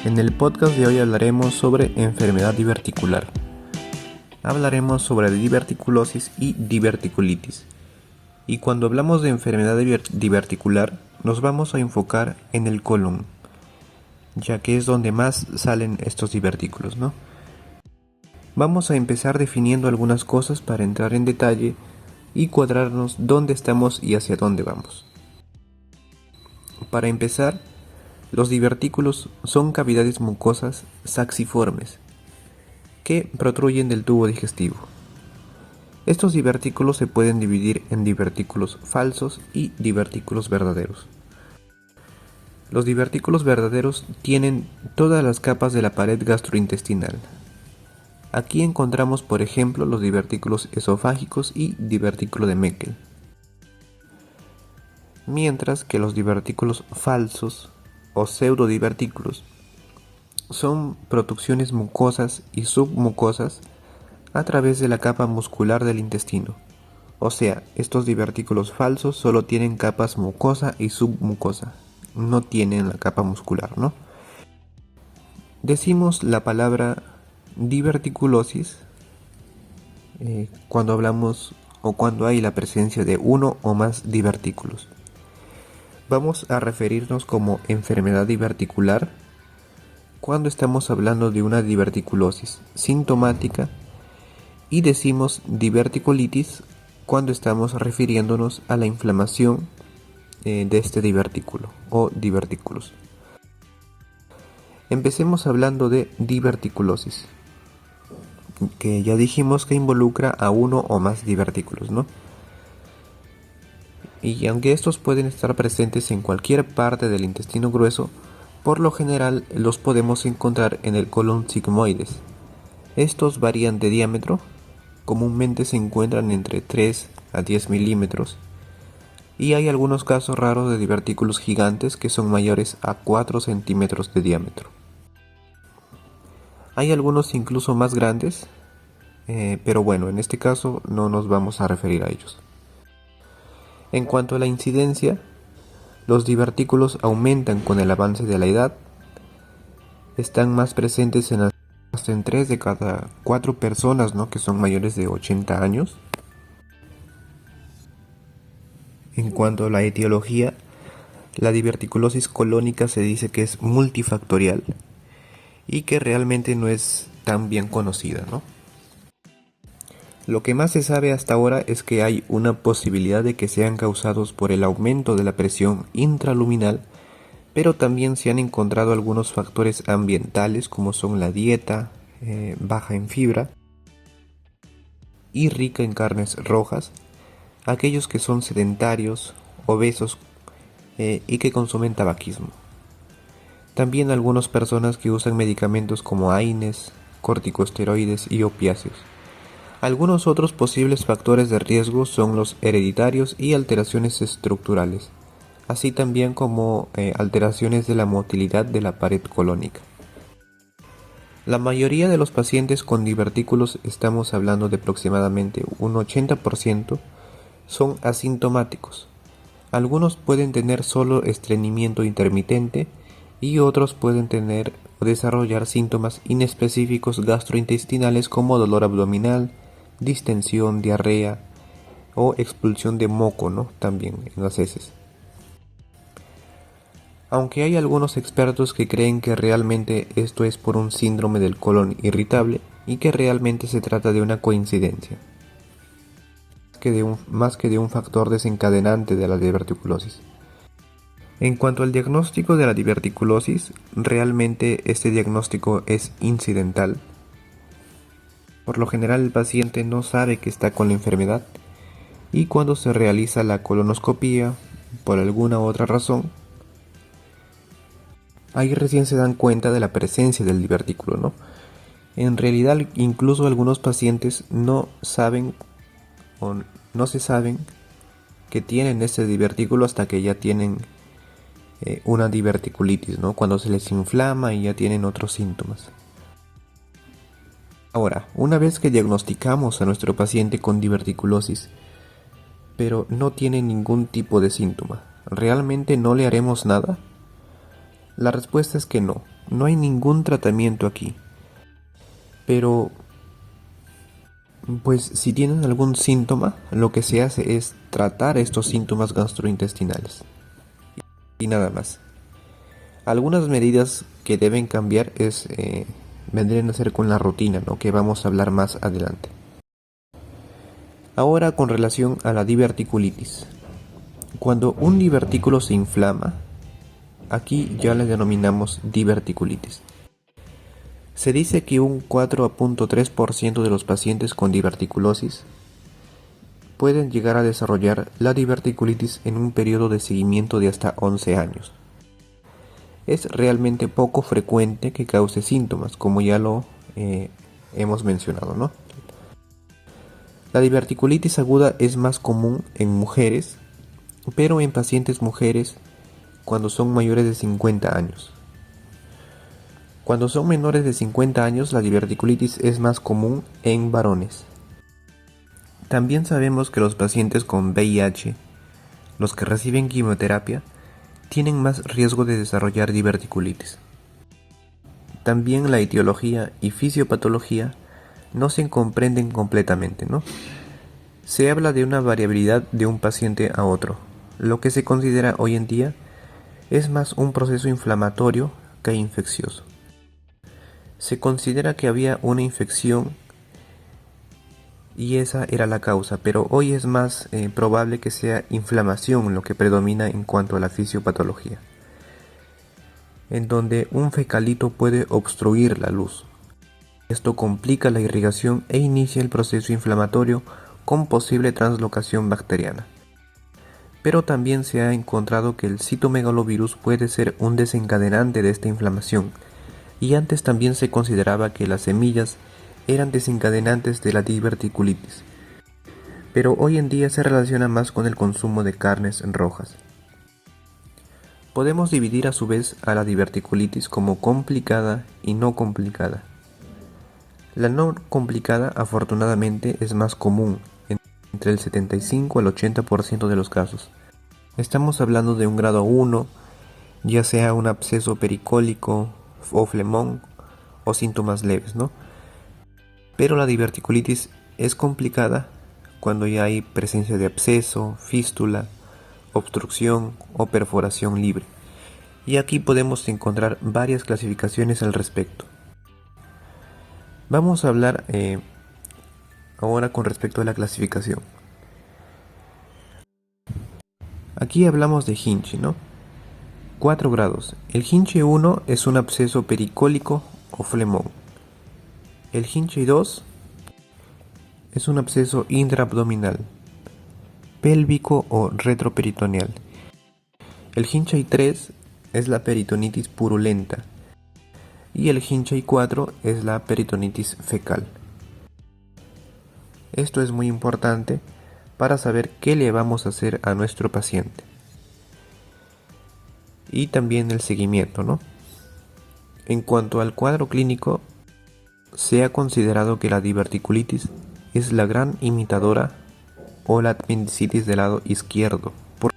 En el podcast de hoy hablaremos sobre enfermedad diverticular. Hablaremos sobre diverticulosis y diverticulitis. Y cuando hablamos de enfermedad diverticular, nos vamos a enfocar en el colon, ya que es donde más salen estos divertículos, ¿no? Vamos a empezar definiendo algunas cosas para entrar en detalle y cuadrarnos dónde estamos y hacia dónde vamos. Para empezar, los divertículos son cavidades mucosas saxiformes que protruyen del tubo digestivo. Estos divertículos se pueden dividir en divertículos falsos y divertículos verdaderos. Los divertículos verdaderos tienen todas las capas de la pared gastrointestinal. Aquí encontramos, por ejemplo, los divertículos esofágicos y divertículo de Meckel. Mientras que los divertículos falsos o pseudodivertículos son protrusiones mucosas y submucosas a través de la capa muscular del intestino. O sea, estos divertículos falsos solo tienen capas mucosa y submucosa, no tienen la capa muscular, ¿no? Decimos la palabra diverticulosis cuando hablamos o cuando hay la presencia de uno o más divertículos. Vamos a referirnos como enfermedad diverticular cuando estamos hablando de una diverticulosis sintomática y decimos diverticulitis cuando estamos refiriéndonos a la inflamación de este divertículo o divertículos. Empecemos hablando de diverticulosis, que ya dijimos que involucra a uno o más divertículos, ¿no? Y aunque estos pueden estar presentes en cualquier parte del intestino grueso, por lo general los podemos encontrar en el colon sigmoides. Estos varían de diámetro, comúnmente se encuentran entre 3 a 10 milímetros, y hay algunos casos raros de divertículos gigantes que son mayores a 4 centímetros de diámetro. Hay algunos incluso más grandes, pero bueno, en este caso no nos vamos a referir a ellos. En cuanto a la incidencia, los divertículos aumentan con el avance de la edad, están más presentes hasta en 3 de cada 4 personas, ¿no?, que son mayores de 80 años. En cuanto a la etiología, la diverticulosis colónica se dice que es multifactorial y que realmente no es tan bien conocida, ¿no? Lo que más se sabe hasta ahora es que hay una posibilidad de que sean causados por el aumento de la presión intraluminal, pero también se han encontrado algunos factores ambientales como son la dieta baja en fibra y rica en carnes rojas, aquellos que son sedentarios, obesos y que consumen tabaquismo. También algunas personas que usan medicamentos como AINES, corticosteroides y opiáceos. Algunos otros posibles factores de riesgo son los hereditarios y alteraciones estructurales, así también como alteraciones de la motilidad de la pared colónica. La mayoría de los pacientes con divertículos, estamos hablando de aproximadamente un 80%, son asintomáticos. Algunos pueden tener solo estreñimiento intermitente y otros pueden tener o desarrollar síntomas inespecíficos gastrointestinales como dolor abdominal, distensión, diarrea o expulsión de moco, ¿no?, también en las heces. Aunque hay algunos expertos que creen que realmente esto es por un síndrome del colon irritable y que realmente se trata de una coincidencia, más que de un factor desencadenante de la diverticulosis. En cuanto al diagnóstico de la diverticulosis, realmente este diagnóstico es incidental. Por lo general el paciente no sabe que está con la enfermedad y cuando se realiza la colonoscopía, por alguna otra razón, ahí recién se dan cuenta de la presencia del divertículo, ¿no? En realidad incluso algunos pacientes no saben o no se saben que tienen este divertículo hasta que ya tienen una diverticulitis, ¿no?, cuando se les inflama y ya tienen otros síntomas. Ahora, una vez que diagnosticamos a nuestro paciente con diverticulosis, pero no tiene ningún tipo de síntoma, ¿realmente no le haremos nada? La respuesta es que no. no hay ningún tratamiento aquí. Pero, pues si tienen algún síntoma, lo que se hace es tratar estos síntomas gastrointestinales. Y nada más. Algunas medidas que deben cambiar vendrían a ser con la rutina, ¿no? Que vamos a hablar más adelante. Ahora con relación a la diverticulitis. Cuando un divertículo se inflama, aquí ya le denominamos diverticulitis. Se dice que un 4.3% de los pacientes con diverticulosis pueden llegar a desarrollar la diverticulitis en un periodo de seguimiento de hasta 11 años. Es realmente poco frecuente que cause síntomas, como ya lo hemos mencionado, ¿no? La diverticulitis aguda es más común en mujeres, pero en pacientes mujeres cuando son mayores de 50 años. Cuando son menores de 50 años, la diverticulitis es más común en varones. También sabemos que los pacientes con VIH, los que reciben quimioterapia, tienen más riesgo de desarrollar diverticulitis. También la etiología y fisiopatología no se comprenden completamente, ¿no? Se habla de una variabilidad de un paciente a otro. Lo que se considera hoy en día es más un proceso inflamatorio que infeccioso. Se considera que había una infección y esa era la causa, pero hoy es más probable que sea inflamación lo que predomina en cuanto a la fisiopatología, en donde un fecalito puede obstruir la luz. Esto complica la irrigación e inicia el proceso inflamatorio con posible translocación bacteriana. Pero también se ha encontrado que el citomegalovirus puede ser un desencadenante de esta inflamación, y antes también se consideraba que las semillas eran desencadenantes de la diverticulitis, pero hoy en día se relaciona más con el consumo de carnes rojas. Podemos dividir a su vez a la diverticulitis como complicada y no complicada. La no complicada afortunadamente es más común, entre el 75 al 80% de los casos. Estamos hablando de un grado 1, ya sea un absceso pericólico o flemón o síntomas leves, ¿no? Pero la diverticulitis es complicada cuando ya hay presencia de absceso, fístula, obstrucción o perforación libre. Y aquí podemos encontrar varias clasificaciones al respecto. Vamos a hablar ahora con respecto a la clasificación. Aquí hablamos de Hinchey, ¿no? 4 grados. El Hinchey 1 es un absceso pericólico o flemón. El Hinchey 2 es un absceso intraabdominal, pélvico o retroperitoneal. El Hinchey 3 es la peritonitis purulenta y el Hinchey 4 es la peritonitis fecal. Esto es muy importante para saber qué le vamos a hacer a nuestro paciente. Y también el seguimiento, ¿no? En cuanto al cuadro clínico, se ha considerado que la diverticulitis es la gran imitadora o la apendicitis del lado izquierdo. ¿Por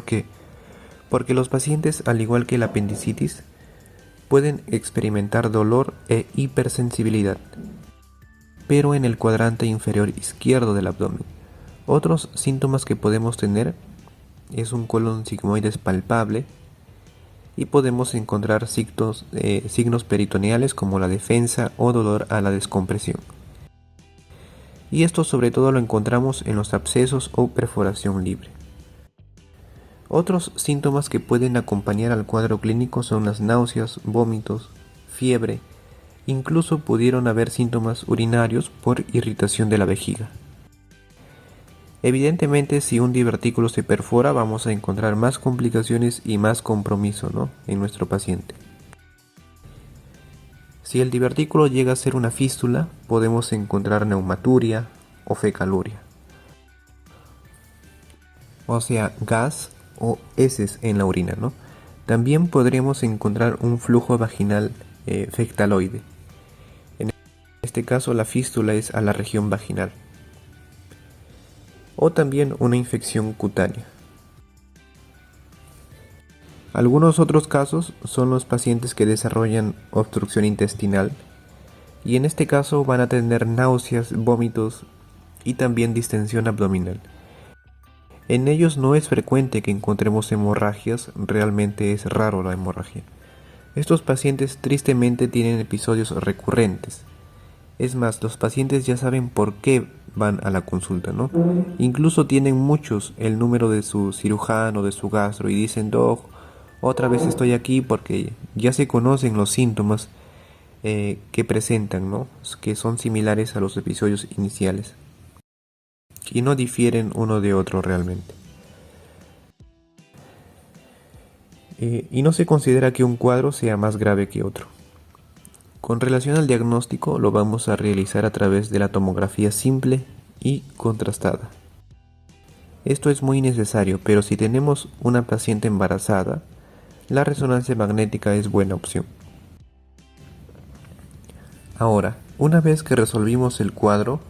qué? Porque los pacientes, al igual que la apendicitis, pueden experimentar dolor e hipersensibilidad, pero en el cuadrante inferior izquierdo del abdomen. Otros síntomas que podemos tener es un colon sigmoides palpable y podemos encontrar signos peritoneales como la defensa o dolor a la descompresión. Y esto sobre todo lo encontramos en los abscesos o perforación libre. Otros síntomas que pueden acompañar al cuadro clínico son las náuseas, vómitos, fiebre, incluso pudieron haber síntomas urinarios por irritación de la vejiga. Evidentemente, si un divertículo se perfora, vamos a encontrar más complicaciones y más compromiso, ¿no?, en nuestro paciente. Si el divertículo llega a ser una fístula, podemos encontrar neumaturia o fecaluria, o sea, gas o heces en la orina, ¿no? También podríamos encontrar un flujo vaginal fectaloide. En este caso, la fístula es a la región vaginal. O también una infección cutánea. Algunos otros casos son los pacientes que desarrollan obstrucción intestinal y en este caso van a tener náuseas, vómitos y también distensión abdominal. En ellos no es frecuente que encontremos hemorragias, realmente es raro la hemorragia. Estos pacientes tristemente tienen episodios recurrentes. Es más, los pacientes ya saben por qué van a la consulta, ¿no? Incluso tienen muchos el número de su cirujano, de su gastro y dicen, Doc, otra vez estoy aquí porque ya se conocen los síntomas que presentan, ¿no? Que son similares a los episodios iniciales y no difieren uno de otro realmente. Y no se considera que un cuadro sea más grave que otro. Con relación al diagnóstico, lo vamos a realizar a través de la tomografía simple y contrastada. Esto es muy necesario, pero si tenemos una paciente embarazada, la resonancia magnética es buena opción. Ahora, una vez que resolvimos el cuadro,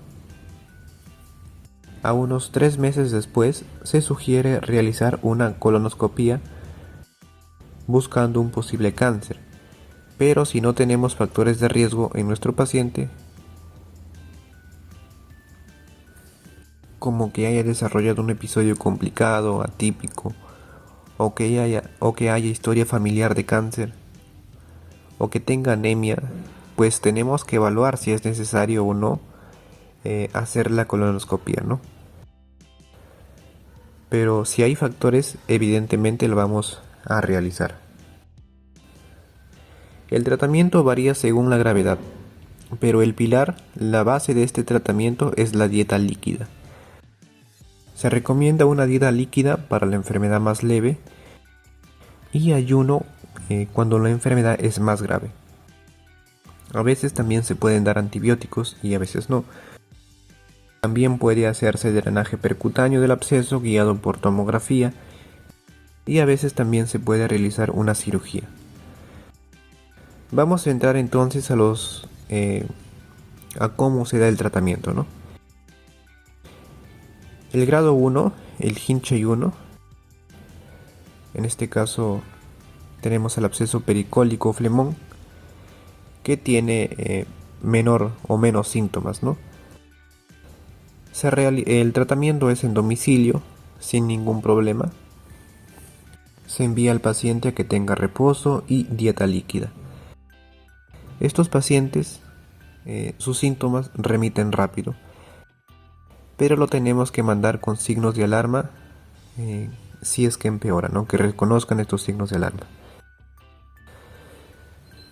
a unos 3 meses después se sugiere realizar una colonoscopia buscando un posible cáncer. Pero si no tenemos factores de riesgo en nuestro paciente, como que haya desarrollado un episodio complicado, atípico, o que haya historia familiar de cáncer, o que tenga anemia, pues tenemos que evaluar si es necesario o no hacer la colonoscopia, ¿no? Pero si hay factores, evidentemente lo vamos a realizar. El tratamiento varía según la gravedad, pero el pilar, la base de este tratamiento es la dieta líquida. Se recomienda una dieta líquida para la enfermedad más leve y ayuno cuando la enfermedad es más grave. A veces también se pueden dar antibióticos y a veces no. También puede hacerse drenaje percutáneo del absceso guiado por tomografía y a veces también se puede realizar una cirugía. Vamos a entrar entonces a cómo se da el tratamiento, ¿no? El grado 1, el Hinchey 1, en este caso tenemos el absceso pericólico flemón que tiene menor o menos síntomas, ¿no? El tratamiento es en domicilio, sin ningún problema. Se envía al paciente a que tenga reposo y dieta líquida. Estos pacientes, sus síntomas remiten rápido, pero lo tenemos que mandar con signos de alarma si es que empeora, ¿no? Que reconozcan estos signos de alarma.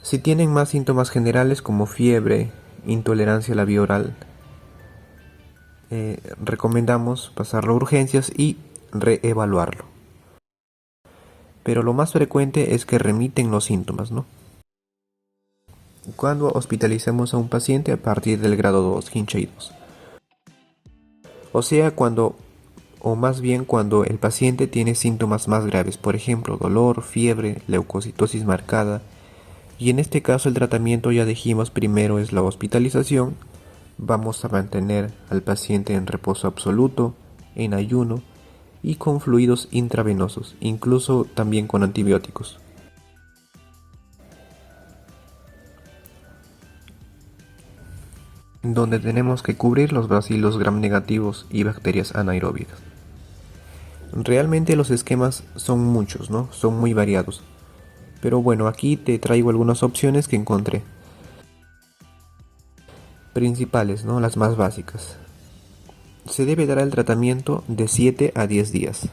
Si tienen más síntomas generales como fiebre, intolerancia a la vía oral, recomendamos pasarlo a urgencias y reevaluarlo. Pero lo más frecuente es que remiten los síntomas, ¿no? Cuando hospitalicemos a un paciente a partir del grado 2, Hinchey 2. O sea, cuando el paciente tiene síntomas más graves, por ejemplo, dolor, fiebre, leucocitosis marcada, y en este caso el tratamiento, ya dijimos, primero es la hospitalización. Vamos a mantener al paciente en reposo absoluto, en ayuno y con fluidos intravenosos, incluso también con antibióticos. Donde tenemos que cubrir los bacilos gram negativos y bacterias anaeróbicas. Realmente los esquemas son muchos, ¿no? Son muy variados. Pero bueno, aquí te traigo algunas opciones que encontré. Principales, ¿no? Las más básicas. Se debe dar el tratamiento de 7 a 10 días.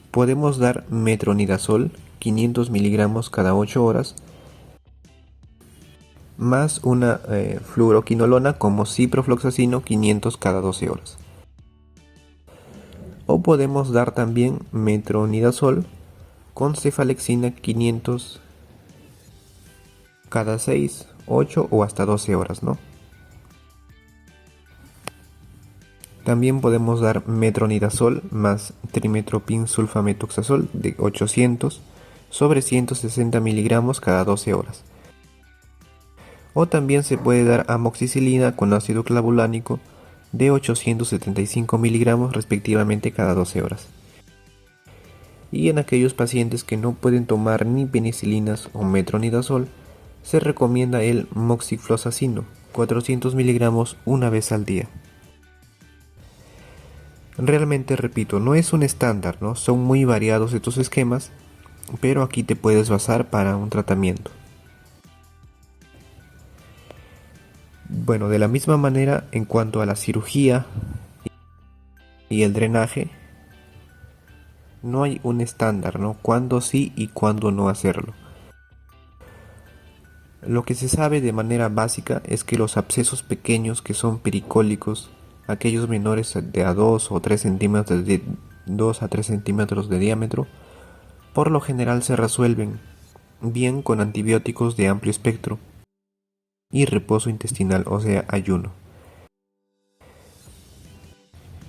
Podemos dar metronidazol 500 miligramos cada 8 horas más una fluoroquinolona como ciprofloxacino 500 cada 12 horas. O podemos dar también metronidazol con cefalexina 500 cada 6, 8 o hasta 12 horas, ¿no? También podemos dar metronidazol más trimetoprim sulfametoxazol de 800 sobre 160 miligramos cada 12 horas. O también se puede dar amoxicilina con ácido clavulánico de 875 miligramos respectivamente cada 12 horas. Y en aquellos pacientes que no pueden tomar ni penicilinas o metronidazol, se recomienda el moxifloxacino, 400 miligramos una vez al día. Realmente, repito, no es un estándar, ¿no? Son muy variados estos esquemas, pero aquí te puedes basar para un tratamiento. Bueno, de la misma manera, en cuanto a la cirugía y el drenaje, no hay un estándar, ¿no? Cuándo sí y cuándo no hacerlo. Lo que se sabe de manera básica es que los abscesos pequeños que son pericólicos, aquellos menores de a 2 o 3 centímetros de 2 a 3 centímetros de diámetro, por lo general se resuelven bien con antibióticos de amplio espectro y reposo intestinal, o sea, ayuno.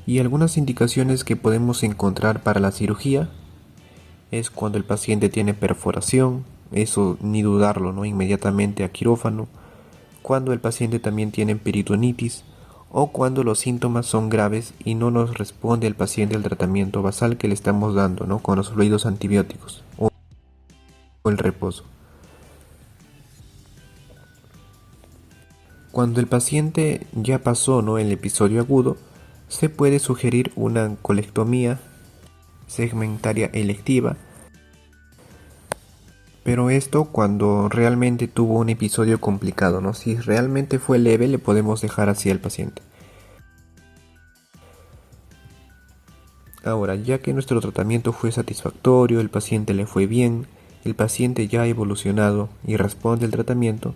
Y algunas indicaciones que podemos encontrar para la cirugía es cuando el paciente tiene perforación, eso ni dudarlo, ¿no? Inmediatamente a quirófano, cuando el paciente también tiene peritonitis o cuando los síntomas son graves y no nos responde el paciente al tratamiento basal que le estamos dando, ¿no? Con los fluidos antibióticos o el reposo. Cuando el paciente ya pasó, ¿no?, el episodio agudo, se puede sugerir una colectomía segmentaria electiva, pero esto cuando realmente tuvo un episodio complicado, ¿no? Si realmente fue leve, le podemos dejar así al paciente. Ahora, ya que nuestro tratamiento fue satisfactorio, el paciente le fue bien, el paciente ya ha evolucionado y responde al tratamiento,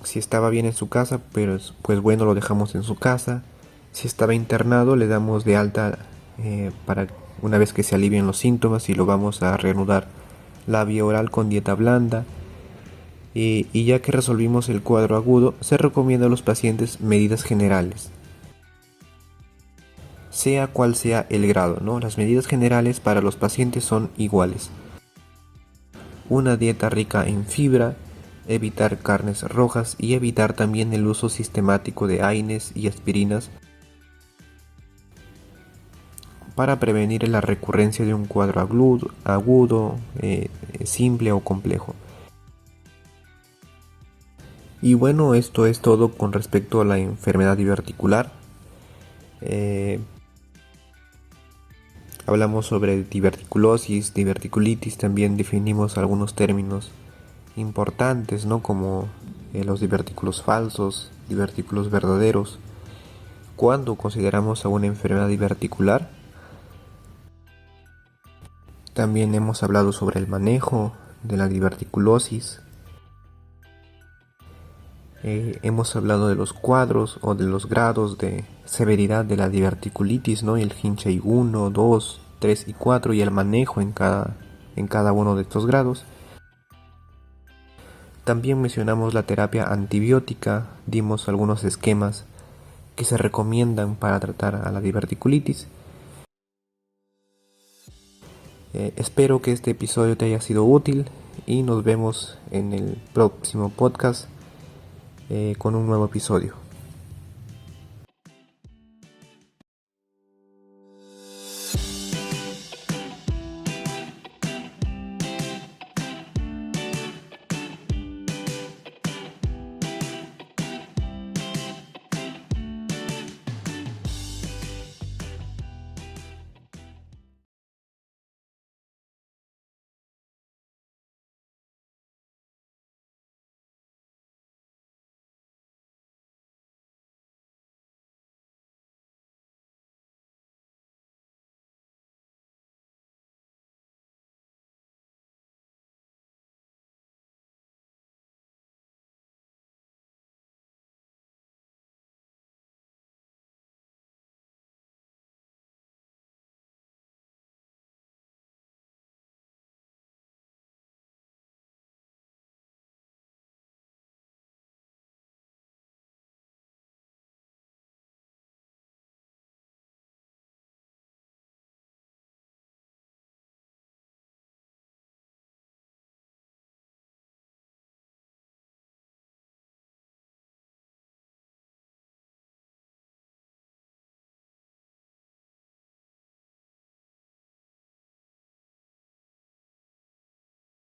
si estaba bien en su casa, pues bueno, lo dejamos en su casa. Si estaba internado, le damos de alta para una vez que se alivien los síntomas y lo vamos a reanudar la vía oral con dieta blanda. Y ya que resolvimos el cuadro agudo, se recomienda a los pacientes medidas generales, sea cual sea el grado, ¿no? Las medidas generales para los pacientes son iguales: una dieta rica en fibra, evitar carnes rojas y evitar también el uso sistemático de AINES y aspirinas para prevenir la recurrencia de un cuadro agudo, simple o complejo. Y bueno, esto es todo con respecto a la enfermedad diverticular. Hablamos sobre diverticulosis, diverticulitis, también definimos algunos términos importantes, ¿no?, como los divertículos falsos, divertículos verdaderos. ¿Cuándo consideramos a una enfermedad diverticular? También hemos hablado sobre el manejo de la diverticulosis. Hemos hablado de los cuadros o de los grados de severidad de la diverticulitis, ¿no? El Hinchey 1, 2, 3 y 4 y el manejo en cada uno de estos grados. También mencionamos la terapia antibiótica, dimos algunos esquemas que se recomiendan para tratar a la diverticulitis. Espero que este episodio te haya sido útil y nos vemos en el próximo podcast con un nuevo episodio.